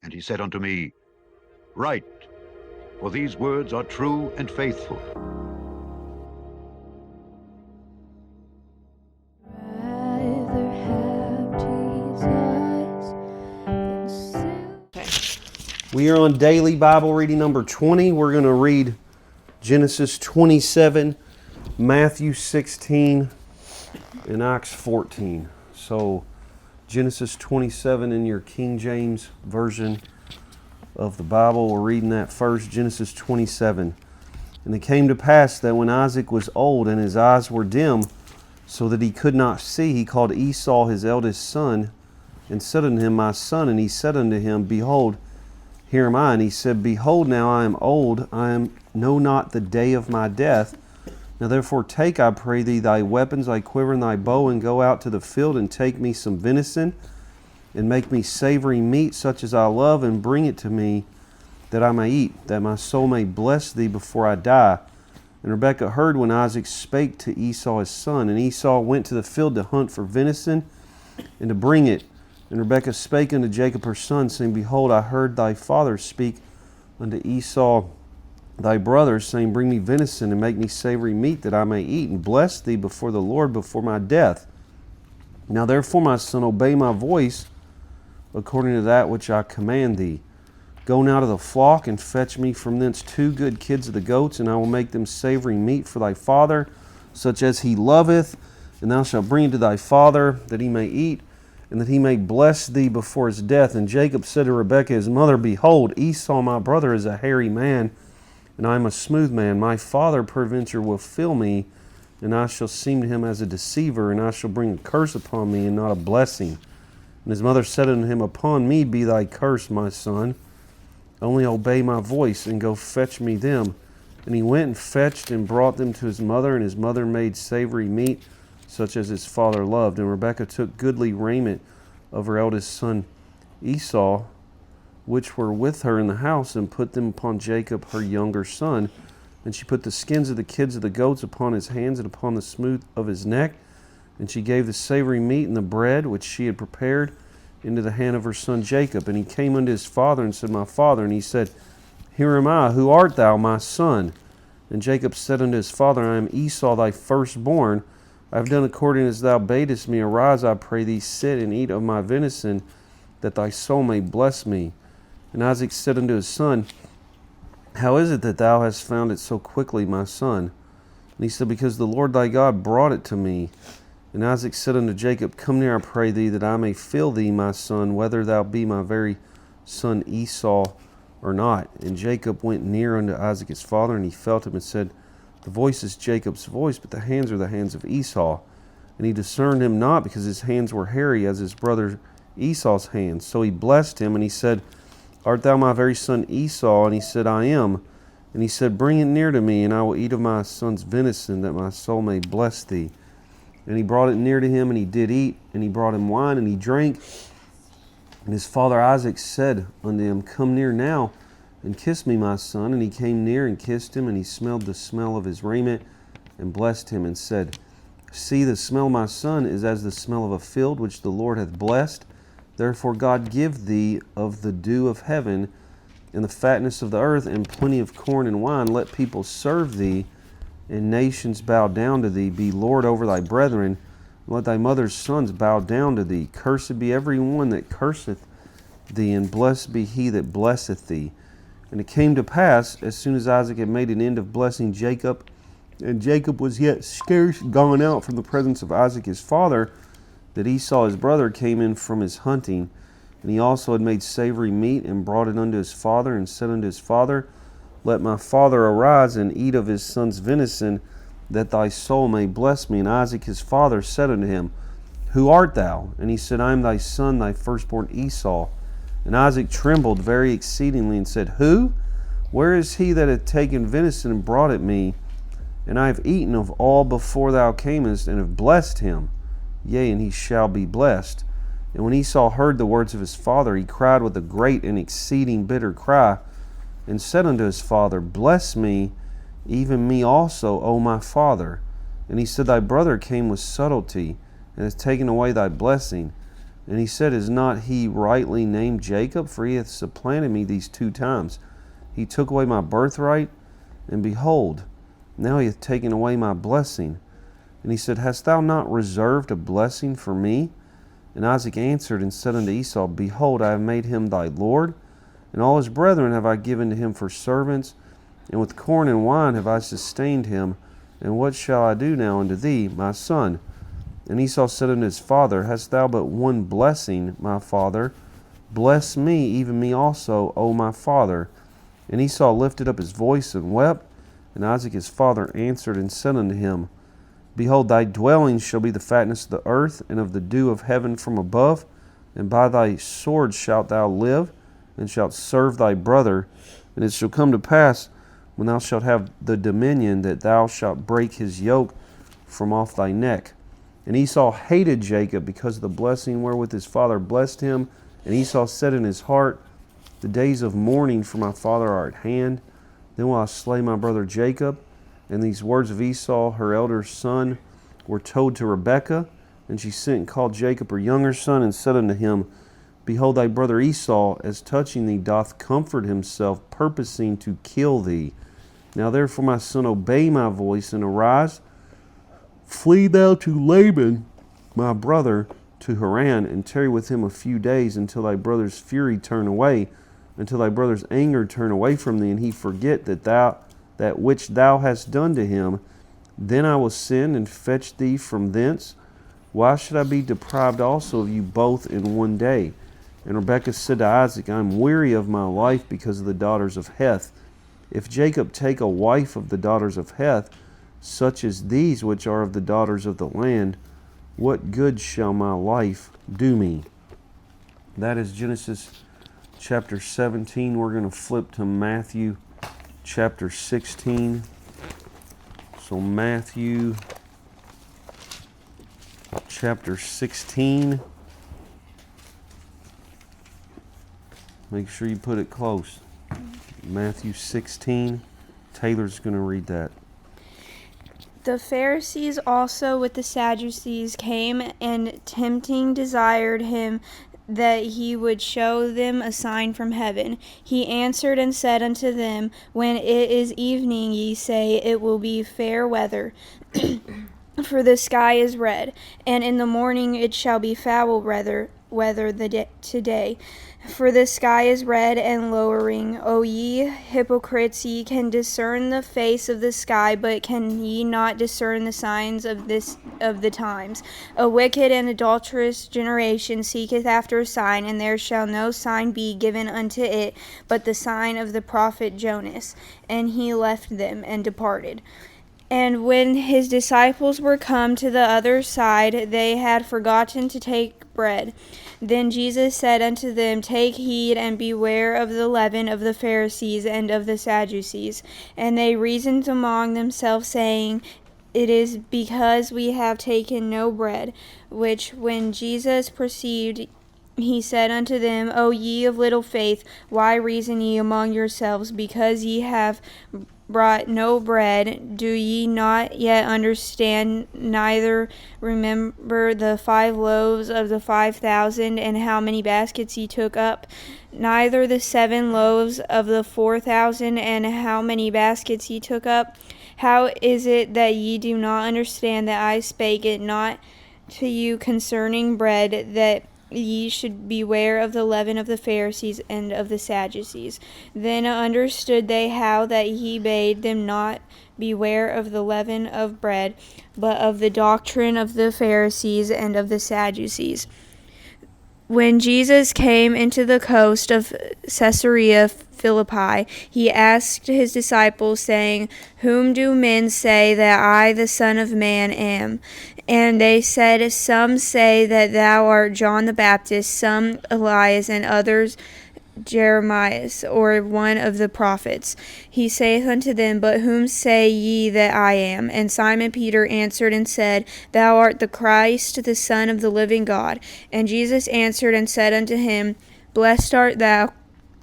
And he said unto me, Write, for these words are true and faithful. We are on daily Bible reading number 20. We're going to read Genesis 27, Matthew 16, and Acts 14. So Genesis 27 in your King James version of the Bible. We're reading that first, Genesis 27. And it came to pass that when Isaac was old and his eyes were dim, so that he could not see, he called Esau his eldest son, and said unto him, My son. And he said unto him, Behold, here am I. And he said, Behold, now I am old, know not the day of my death. Now therefore take, I pray thee, thy weapons, thy quiver, and thy bow, and go out to the field, and take me some venison, and make me savory meat, such as I love, and bring it to me, that I may eat, that my soul may bless thee before I die. And Rebekah heard when Isaac spake to Esau his son. And Esau went to the field to hunt for venison, and to bring it. And Rebekah spake unto Jacob her son, saying, Behold, I heard thy father speak unto Esau thy brother, saying, Bring me venison, and make me savory meat, that I may eat, and bless thee before the Lord before my death. Now therefore, my son, obey my voice, according to that which I command thee. Go now to the flock, and fetch me from thence 2 good kids of the goats, and I will make them savory meat for thy father, such as he loveth, and thou shalt bring it to thy father, that he may eat, and that he may bless thee before his death. And Jacob said to Rebekah his mother, Behold, Esau my brother is a hairy man, and I am a smooth man. My father peradventure will fill me, and I shall seem to him as a deceiver, and I shall bring a curse upon me, and not a blessing. And his mother said unto him, Upon me be thy curse, my son. Only obey my voice, and go fetch me them. And he went and fetched and brought them to his mother, and his mother made savory meat, such as his father loved. And Rebekah took goodly raiment of her eldest son Esau, which were with her in the house, and put them upon Jacob her younger son. And she put the skins of the kids of the goats upon his hands and upon the smooth of his neck. And she gave the savory meat and the bread which she had prepared into the hand of her son Jacob. And he came unto his father and said, My father. And he said, Here am I. Who art thou, my son? And Jacob said unto his father, I am Esau thy firstborn. I have done according as thou badest me. Arise, I pray thee, sit and eat of my venison, that thy soul may bless me. And Isaac said unto his son, How is it that thou hast found it so quickly, my son? And he said, Because the Lord thy God brought it to me. And Isaac said unto Jacob, Come near, I pray thee, that I may feel thee, my son, whether thou be my very son Esau or not. And Jacob went near unto Isaac his father, and he felt him, and said, The voice is Jacob's voice, but the hands are the hands of Esau. And he discerned him not, because his hands were hairy as his brother Esau's hands. So he blessed him, and he said, Art thou my very son Esau? And he said, I am. And he said, Bring it near to me, and I will eat of my son's venison, that my soul may bless thee. And he brought it near to him, and he did eat, and he brought him wine, and he drank. And his father Isaac said unto him, Come near now, and kiss me, my son. And he came near and kissed him, and he smelled the smell of his raiment, and blessed him, and said, See, the smell, my son, is as the smell of a field which the Lord hath blessed. Therefore God give thee of the dew of heaven, and the fatness of the earth, and plenty of corn and wine. Let people serve thee, and nations bow down to thee. Be Lord over thy brethren. Let thy mother's sons bow down to thee. Cursed be every one that curseth thee, and blessed be he that blesseth thee. And it came to pass, as soon as Isaac had made an end of blessing Jacob, and Jacob was yet scarce gone out from the presence of Isaac his father, that Esau his brother came in from his hunting. And he also had made savory meat, and brought it unto his father, and said unto his father, Let my father arise, and eat of his son's venison, that thy soul may bless me. And Isaac his father said unto him, Who art thou? And he said, I am thy son, thy firstborn Esau. And Isaac trembled very exceedingly, and said, Who? Where is he that hath taken venison and brought it me? And I have eaten of all before thou camest, and have blessed him. Yea, and he shall be blessed. And when Esau heard the words of his father, he cried with a great and exceeding bitter cry, and said unto his father, Bless me, even me also, O my father. And he said, Thy brother came with subtlety, and hath taken away thy blessing. And he said, Is not he rightly named Jacob? For he hath supplanted me these 2 times. He took away my birthright, and behold, now he hath taken away my blessing. And he said, Hast thou not reserved a blessing for me? And Isaac answered and said unto Esau, Behold, I have made him thy lord, and all his brethren have I given to him for servants, and with corn and wine have I sustained him. And what shall I do now unto thee, my son? And Esau said unto his father, Hast thou but one blessing, my father? Bless me, even me also, O my father. And Esau lifted up his voice and wept. And Isaac his father answered and said unto him, Behold, thy dwelling shall be the fatness of the earth, and of the dew of heaven from above. And by thy sword shalt thou live, and shalt serve thy brother. And it shall come to pass, when thou shalt have the dominion, that thou shalt break his yoke from off thy neck. And Esau hated Jacob because of the blessing wherewith his father blessed him. And Esau said in his heart, The days of mourning for my father are at hand. Then will I slay my brother Jacob. And these words of Esau, her elder son, were told to Rebekah. And she sent and called Jacob her younger son, and said unto him, Behold, thy brother Esau, as touching thee, doth comfort himself, purposing to kill thee. Now therefore, my son, obey my voice, and arise. Flee thou to Laban, my brother, to Haran, and tarry with him a few days, until thy brother's fury turn away, until thy brother's anger turn away from thee, and he forget that which thou hast done to him. Then I will send and fetch thee from thence. Why should I be deprived also of you both in one day? And Rebekah said to Isaac, I am weary of my life because of the daughters of Heth. If Jacob take a wife of the daughters of Heth, such as these which are of the daughters of the land, what good shall my life do me? That is Genesis chapter 17. We're going to flip to Matthew chapter 16. So Matthew chapter 16. Make sure you put it close. Matthew 16. Taylor's going to read that. The Pharisees also with the Sadducees came, and tempting desired him that he would show them a sign from heaven. He answered and said unto them, When it is evening, ye say, It will be fair weather. For the sky is red, and in the morning it shall be foul weather today. For the sky is red and lowering. O ye hypocrites, ye can discern the face of the sky, but can ye not discern the signs of the times? A wicked and adulterous generation seeketh after a sign, and there shall no sign be given unto it, but the sign of the prophet Jonas. And he left them and departed. And when his disciples were come to the other side, they had forgotten to take bread. Then Jesus said unto them, Take heed and beware of the leaven of the Pharisees and of the Sadducees. And they reasoned among themselves, saying, It is because we have taken no bread. Which when Jesus perceived, he said unto them, O ye of little faith, why reason ye among yourselves, because ye have brought no bread? Do ye not yet understand, neither remember the 5 loaves of the 5,000, and how many baskets ye took up? Neither the 7 loaves of the 4,000, and how many baskets ye took up? How is it that ye do not understand that I spake it not to you concerning bread, that ye should beware of the leaven of the Pharisees and of the Sadducees? Then understood they how that he bade them not beware of the leaven of bread, but of the doctrine of the Pharisees and of the Sadducees. When Jesus came into the coast of Caesarea Philippi, he asked his disciples, saying, Whom do men say that I, the Son of Man, am? And they said, Some say that thou art John the Baptist, some Elias, and others Jeremiah, or one of the prophets. He saith unto them, But whom say ye that I am? And Simon Peter answered and said, Thou art the Christ, the Son of the living God. And Jesus answered and said unto him, Blessed art thou,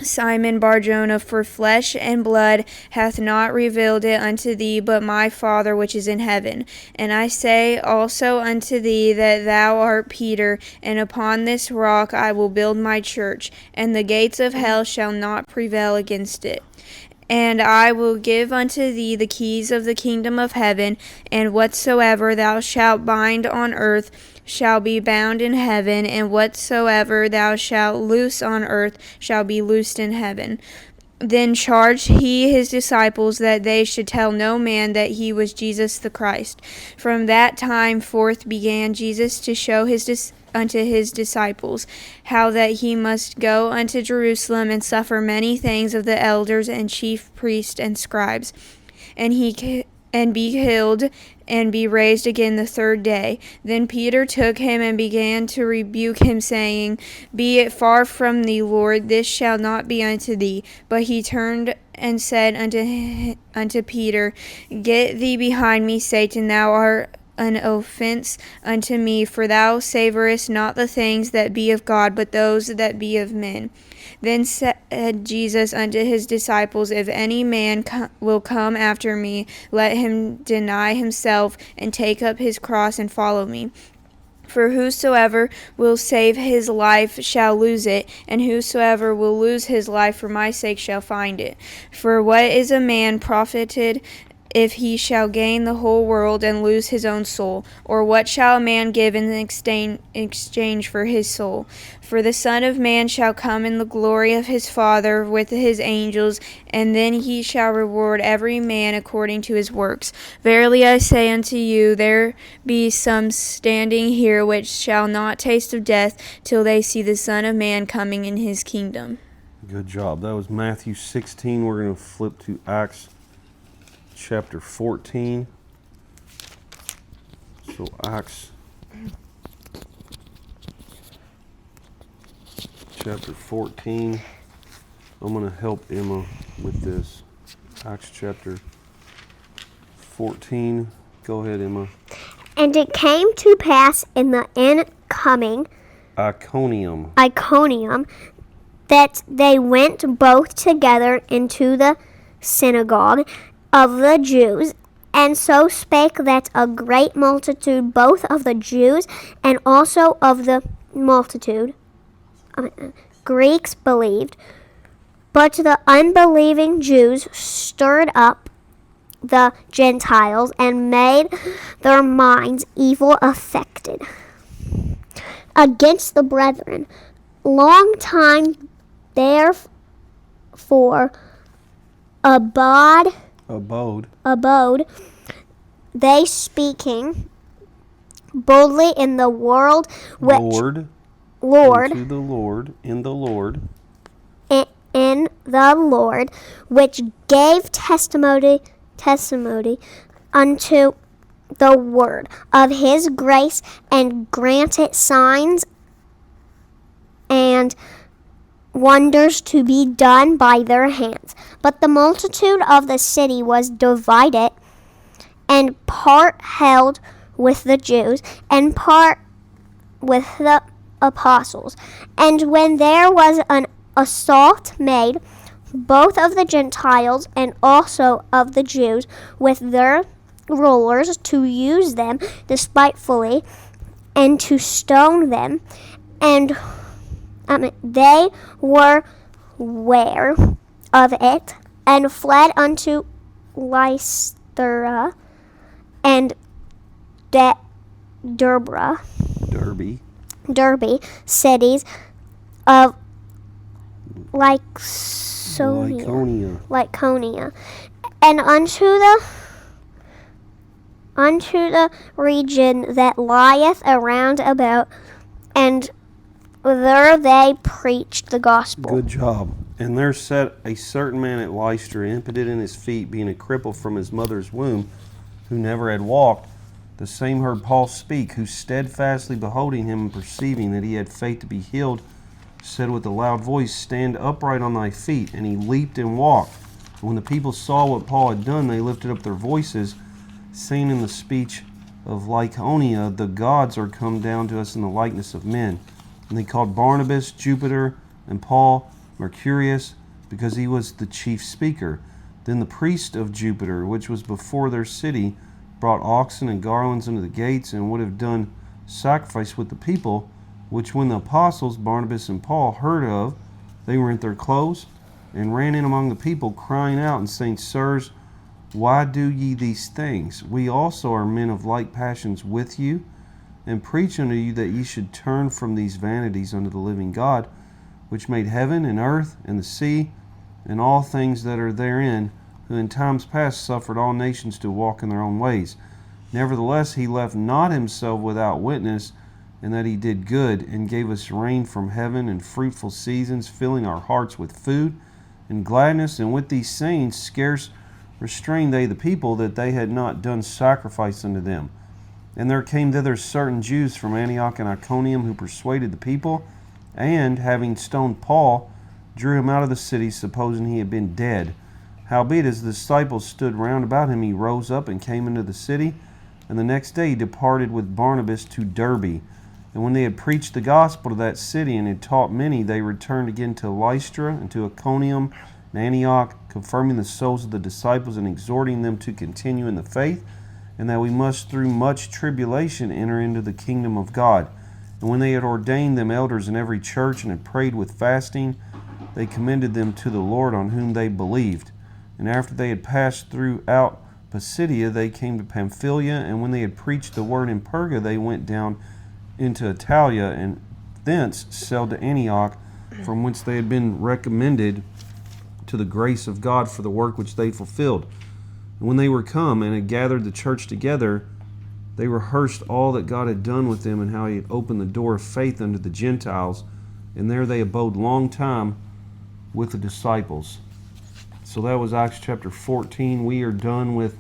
Simon Bar-Jonah, for flesh and blood hath not revealed it unto thee, but my Father which is in heaven. And I say also unto thee that thou art Peter, and upon this rock I will build my church, and the gates of hell shall not prevail against it. And I will give unto thee the keys of the kingdom of heaven, and whatsoever thou shalt bind on earth shall be bound in heaven, and whatsoever thou shalt loose on earth shall be loosed in heaven. Then charged he his disciples that they should tell no man that he was Jesus the Christ. From that time forth began Jesus to show unto his disciples how that he must go unto Jerusalem and suffer many things of the elders and chief priests and scribes, and be killed, and be raised again the third day. Then Peter took him and began to rebuke him, saying, Be it far from thee, Lord, this shall not be unto thee. But he turned and said unto Peter, Get thee behind me, Satan, thou art an offense unto me, for thou savorest not the things that be of God, but those that be of men. Then said Jesus unto his disciples, If any man will come after me, let him deny himself, and take up his cross, and follow me. For whosoever will save his life shall lose it, and whosoever will lose his life for my sake shall find it. For what is a man profited if he shall gain the whole world and lose his own soul? Or what shall a man give in exchange for his soul? For the Son of Man shall come in the glory of his Father with his angels, and then he shall reward every man according to his works. Verily I say unto you, there be some standing here which shall not taste of death till they see the Son of Man coming in his kingdom. Good job. That was Matthew 16. We're going to flip to Acts chapter 14. So Acts chapter 14. I'm going to help Emma with this. Acts chapter 14. Go ahead, Emma. And it came to pass in the incoming Iconium that they went both together into the synagogue of the Jews, and so spake that a great multitude both of the Jews and also of the multitude Greeks believed. But the unbelieving Jews stirred up the Gentiles and made their minds evil affected against the brethren. Long time therefore abode they, speaking boldly in the world which in the Lord, which gave testimony unto the word of his grace, and granted signs and wonders to be done by their hands. But the multitude of the city was divided, and part held with the Jews, and part with the apostles. And when there was an assault made, both of the Gentiles and also of the Jews, with their rulers, to use them despitefully, and to stone them, and they were ware of it, and fled unto Lystra and Derbe, cities of Lycaonia, and unto the region that lieth around about, and there they preached the gospel. Good job. And there sat a certain man at Lystra, impotent in his feet, being a cripple from his mother's womb, who never had walked. The same heard Paul speak, who steadfastly beholding him and perceiving that he had faith to be healed, said with a loud voice, Stand upright on thy feet. And he leaped and walked. And when the people saw what Paul had done, they lifted up their voices, saying in the speech of Lycaonia, The gods are come down to us in the likeness of men. And they called Barnabas, Jupiter, and Paul, Mercurius, because he was the chief speaker. Then the priest of Jupiter, which was before their city, brought oxen and garlands unto the gates, and would have done sacrifice with the people, which when the apostles Barnabas and Paul heard of, they rent their clothes, and ran in among the people, crying out and saying, Sirs, why do ye these things? We also are men of like passions with you, and preach unto you that ye should turn from these vanities unto the living God, which made heaven and earth and the sea, and all things that are therein, who in times past suffered all nations to walk in their own ways. Nevertheless, he left not himself without witness, in that he did good, and gave us rain from heaven and fruitful seasons, filling our hearts with food and gladness. And with these sayings scarce restrained they the people, that they had not done sacrifice unto them. And there came thither certain Jews from Antioch and Iconium, who persuaded the people, and, having stoned Paul, drew him out of the city, supposing he had been dead. Howbeit, as the disciples stood round about him, he rose up and came into the city, and the next day he departed with Barnabas to Derbe. And when they had preached the gospel to that city, and had taught many, they returned again to Lystra, and to Iconium, and Antioch, confirming the souls of the disciples, and exhorting them to continue in the faith, and that we must through much tribulation enter into the kingdom of God. And when they had ordained them elders in every church, and had prayed with fasting, they commended them to the Lord, on whom they believed. And after they had passed throughout Pisidia, they came to Pamphylia, and when they had preached the word in Perga, they went down into Italia, and thence sailed to Antioch, from whence they had been recommended to the grace of God for the work which they fulfilled. And when they were come and had gathered the church together, they rehearsed all that God had done with them, and how he had opened the door of faith unto the Gentiles. And there they abode long time with the disciples. So that was Acts chapter 14. We are done with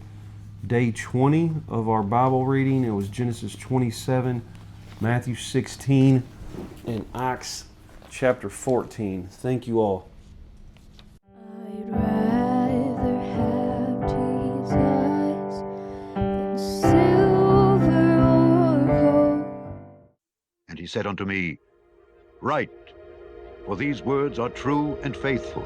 day 20 of our Bible reading. It was Genesis 27, Matthew 16, and Acts chapter 14. Thank you all. I'd rather have Jesus than silver or gold. And he said unto me, Write, for these words are true and faithful.